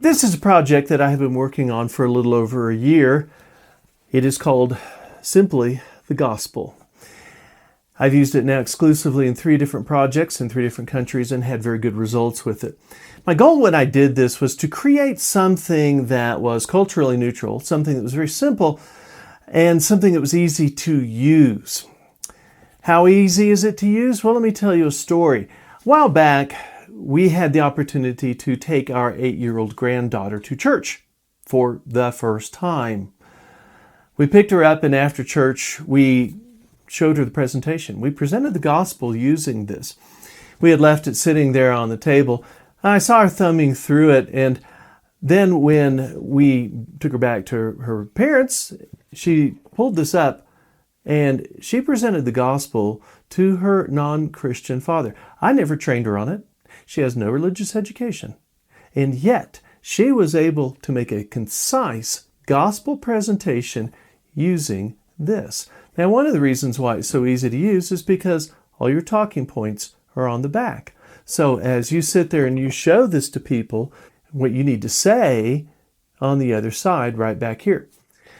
This is a project that I have been working on for a little over a year. It is called simply the gospel. I've used it now exclusively in 3 different projects in 3 different countries and had very good results with it. My goal when I did this was to create something that was culturally neutral, something that was very simple, and something that was easy to use. How easy is it to use? Well, let me tell you a story. A while back, we had the opportunity to take our 8-year-old granddaughter to church for the first time. We picked her up, and after church, we showed her the presentation. We presented the gospel using this. We had left it sitting there on the table. I saw her thumbing through it, and then when we took her back to her parents, she pulled this up, and she presented the gospel to her non-Christian father. I never trained her on it. She has no religious education. And yet, she was able to make a concise gospel presentation using this. Now, one of the reasons why it's so easy to use is because all your talking points are on the back. So as you sit there and you show this to people, what you need to say on the other side right back here.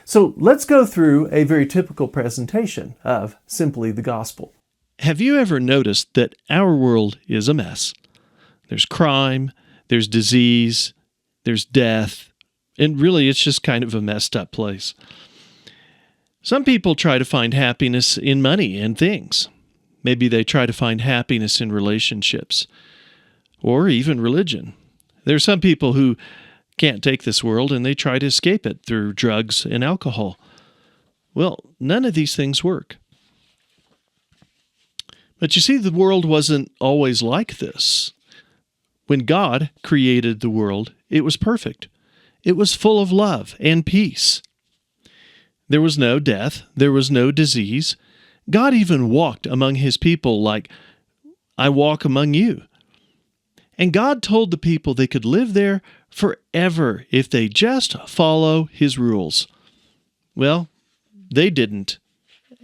So let's go through a very typical presentation of simply the gospel. Have you ever noticed that our world is a mess? There's crime, there's disease, there's death, and really it's just kind of a messed up place. Some people try to find happiness in money and things. Maybe they try to find happiness in relationships or even religion. There are some people who can't take this world and they try to escape it through drugs and alcohol. Well, none of these things work. But you see, the world wasn't always like this. When God created the world, it was perfect. It was full of love and peace. There was no death. There was no disease. God even walked among his people like, I walk among you. And God told the people they could live there forever if they just follow his rules. Well, they didn't,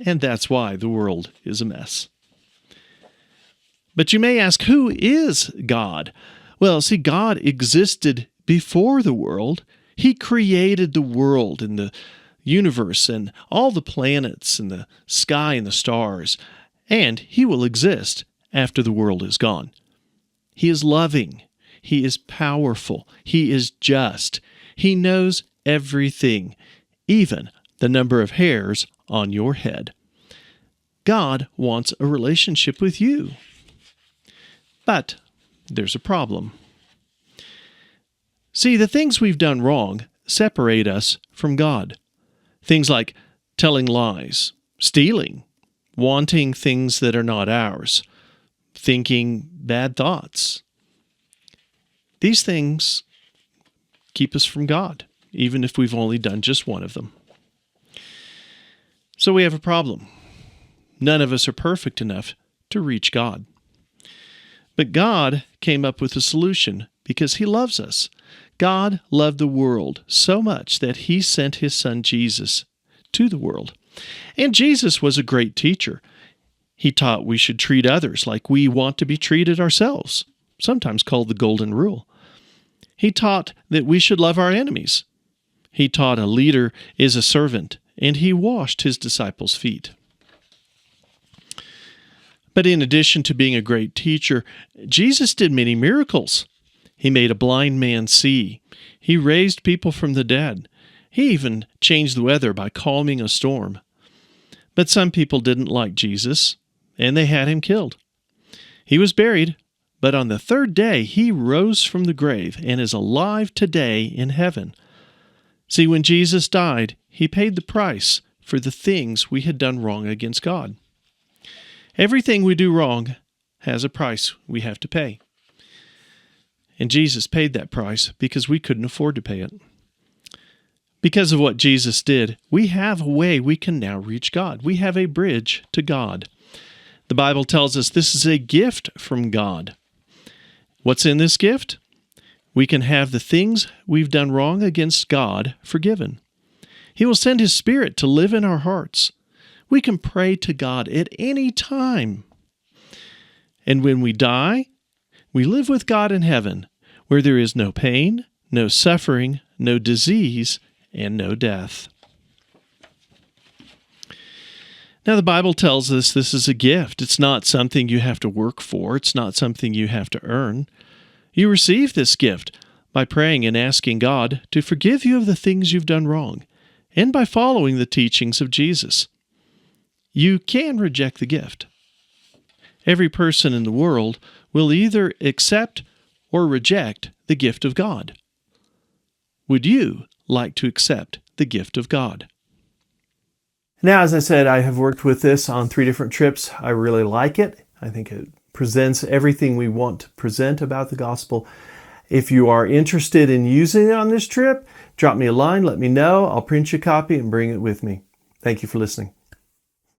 and that's why the world is a mess. But you may ask, who is God? Well, see, God existed before the world. He created the world and the universe and all the planets and the sky and the stars, and he will exist after the world is gone. He is loving. He is powerful. He is just. He knows everything, even the number of hairs on your head. God wants a relationship with you. But there's a problem. See, the things we've done wrong separate us from God. Things like telling lies, stealing, wanting things that are not ours, thinking bad thoughts. These things keep us from God, even if we've only done just one of them. So we have a problem. None of us are perfect enough to reach God. But God came up with a solution because he loves us. God loved the world so much that he sent his son Jesus to the world. And Jesus was a great teacher. He taught we should treat others like we want to be treated ourselves, sometimes called the Golden Rule. He taught that we should love our enemies. He taught a leader is a servant, and he washed his disciples' feet. But in addition to being a great teacher, Jesus did many miracles. He made a blind man see. He raised people from the dead. He even changed the weather by calming a storm. But some people didn't like Jesus, and they had him killed. He was buried, but on the 3rd day he rose from the grave and is alive today in heaven. See, when Jesus died, he paid the price for the things we had done wrong against God. Everything we do wrong has a price we have to pay. And Jesus paid that price because we couldn't afford to pay it. Because of what Jesus did, we have a way we can now reach God. We have a bridge to God. The Bible tells us this is a gift from God. What's in this gift? We can have the things we've done wrong against God forgiven. He will send his Spirit to live in our hearts. We can pray to God at any time. And when we die, we live with God in heaven, where there is no pain, no suffering, no disease, and no death. Now, the Bible tells us this is a gift. It's not something you have to work for. It's not something you have to earn. You receive this gift by praying and asking God to forgive you of the things you've done wrong, and by following the teachings of Jesus. You can reject the gift. Every person in the world will either accept or reject the gift of God. Would you like to accept the gift of God? Now, as I said, I have worked with this on 3 different trips. I really like it. I think it presents everything we want to present about the gospel. If you are interested in using it on this trip, drop me a line, let me know. I'll print you a copy and bring it with me. Thank you for listening.